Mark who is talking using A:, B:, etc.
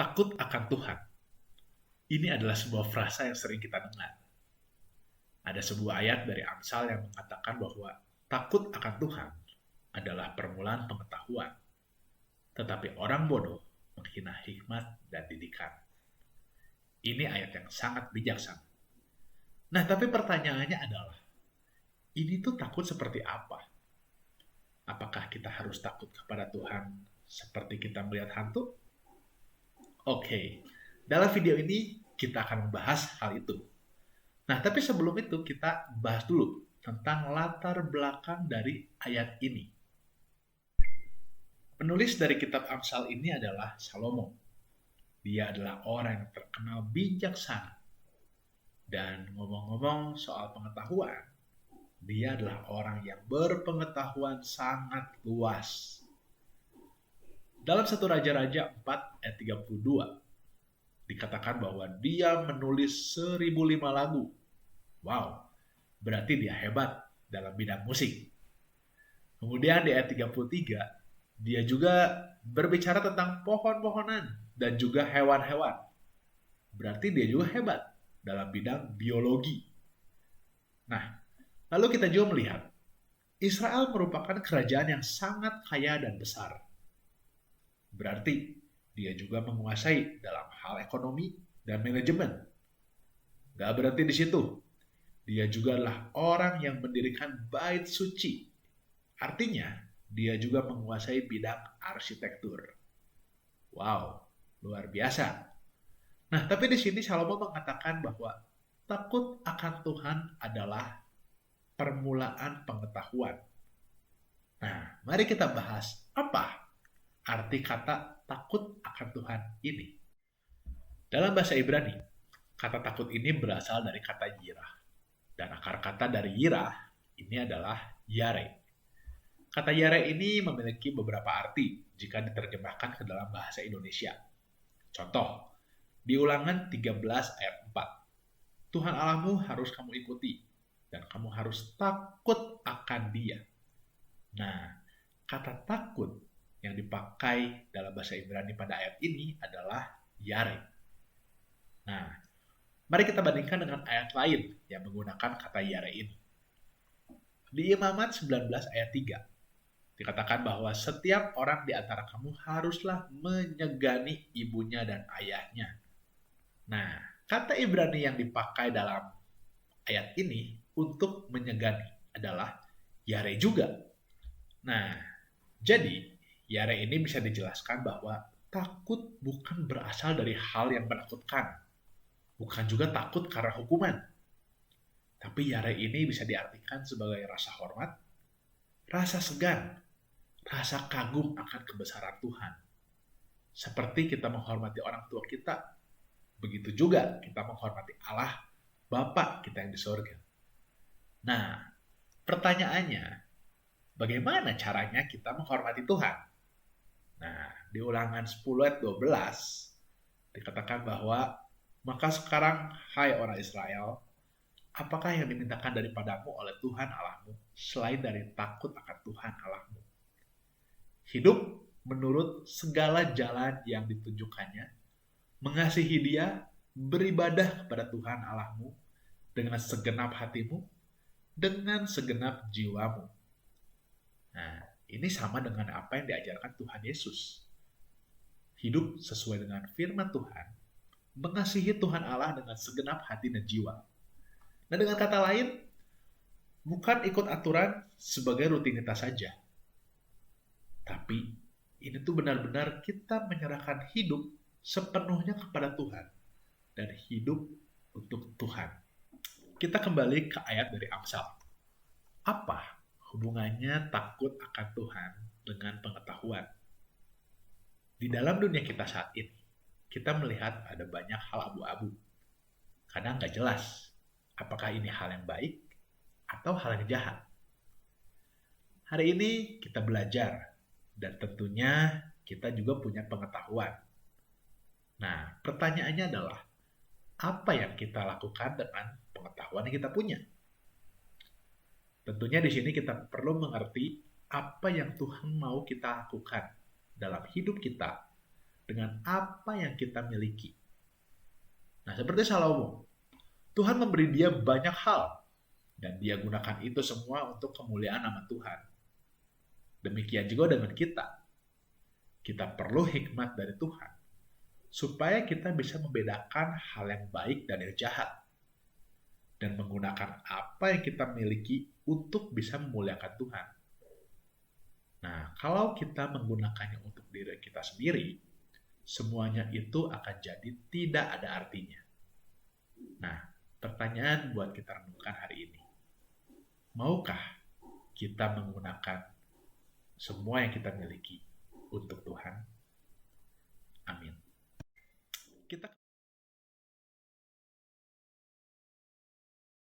A: Takut akan Tuhan. Ini adalah sebuah frasa yang sering kita dengar. Ada sebuah ayat dari Amsal yang mengatakan bahwa takut akan Tuhan adalah permulaan pengetahuan, tetapi orang bodoh menghina hikmat dan didikan. Ini ayat yang sangat bijaksana. Nah, tapi pertanyaannya adalah, ini tuh takut seperti apa? Apakah kita harus takut kepada Tuhan seperti kita melihat hantu? Oke, dalam video ini kita akan membahas hal itu. Nah, tapi sebelum itu kita bahas dulu tentang latar belakang dari ayat ini. Penulis dari kitab Amsal ini adalah Salomo. Dia adalah orang yang terkenal bijaksana. Dan ngomong-ngomong soal pengetahuan, dia adalah orang yang berpengetahuan sangat luas. Dalam 1 Raja-Raja 4 ayat 32, dikatakan bahwa dia menulis 1005 lagu. Wow, berarti dia hebat dalam bidang musik. Kemudian di ayat 33, dia juga berbicara tentang pohon-pohonan dan juga hewan-hewan. Berarti dia juga hebat dalam bidang biologi. Nah, lalu kita juga melihat, Israel merupakan kerajaan yang sangat kaya dan besar. Berarti dia juga menguasai dalam hal ekonomi dan manajemen. Gak berhenti di situ. Dia juga adalah orang yang mendirikan bait suci. Artinya, dia juga menguasai bidang arsitektur. Wow, luar biasa. Nah, tapi di sini Salomo mengatakan bahwa takut akan Tuhan adalah permulaan pengetahuan. Nah, mari kita bahas apa arti kata takut akan Tuhan ini. Dalam bahasa Ibrani, kata takut ini berasal dari kata yirah. Dan akar kata dari yirah ini adalah yare. Kata yare ini memiliki beberapa arti jika diterjemahkan ke dalam bahasa Indonesia. Contoh, di Ulangan 13 ayat 4. Tuhan Allahmu harus kamu ikuti, dan kamu harus takut akan Dia. Nah, kata takut yang dipakai dalam bahasa Ibrani pada ayat ini adalah yare. Nah, mari kita bandingkan dengan ayat lain yang menggunakan kata yare ini. Di Imamat 19 ayat 3, dikatakan bahwa setiap orang di antara kamu haruslah menyegani ibunya dan ayahnya. Nah, kata Ibrani yang dipakai dalam ayat ini untuk menyegani adalah yare juga. Nah, jadi yare ini bisa dijelaskan bahwa takut bukan berasal dari hal yang menakutkan. Bukan juga takut karena hukuman. Tapi yare ini bisa diartikan sebagai rasa hormat, rasa segan, rasa kagum akan kebesaran Tuhan. Seperti kita menghormati orang tua kita, begitu juga kita menghormati Allah, Bapa kita yang di surga. Nah, pertanyaannya, bagaimana caranya kita menghormati Tuhan? Nah, di Ulangan 10 ayat 12, dikatakan bahwa, maka sekarang, hai orang Israel, apakah yang dimintakan daripadamu oleh Tuhan Allahmu, selain dari takut akan Tuhan Allahmu? Hidup menurut segala jalan yang ditunjukkannya, mengasihi Dia, beribadah kepada Tuhan Allahmu dengan segenap hatimu, dengan segenap jiwamu. Nah, ini sama dengan apa yang diajarkan Tuhan Yesus. Hidup sesuai dengan firman Tuhan, mengasihi Tuhan Allah dengan segenap hati dan jiwa. Nah, dengan kata lain, bukan ikut aturan sebagai rutinitas saja. Tapi ini tuh benar-benar kita menyerahkan hidup sepenuhnya kepada Tuhan dan hidup untuk Tuhan. Kita kembali ke ayat dari Amsal. Apa hubungannya takut akan Tuhan dengan pengetahuan? Di dalam dunia kita saat ini, kita melihat ada banyak hal abu-abu. Kadang nggak jelas apakah ini hal yang baik atau hal yang jahat. Hari ini kita belajar, dan tentunya kita juga punya pengetahuan. Nah, pertanyaannya adalah, apa yang kita lakukan dengan pengetahuan yang kita punya? Tentunya di sini kita perlu mengerti apa yang Tuhan mau kita lakukan dalam hidup kita dengan apa yang kita miliki. Nah, seperti Salomo, Tuhan memberi dia banyak hal, dan dia gunakan itu semua untuk kemuliaan nama Tuhan. Demikian juga dengan kita. Kita perlu hikmat dari Tuhan, supaya kita bisa membedakan hal yang baik dan yang jahat, dan menggunakan apa yang kita miliki untuk bisa memuliakan Tuhan. Nah, kalau kita menggunakannya untuk diri kita sendiri, semuanya itu akan jadi tidak ada artinya. Nah, pertanyaan buat kita renungkan hari ini. Maukah kita menggunakan semua yang kita miliki untuk Tuhan? Amin. Kita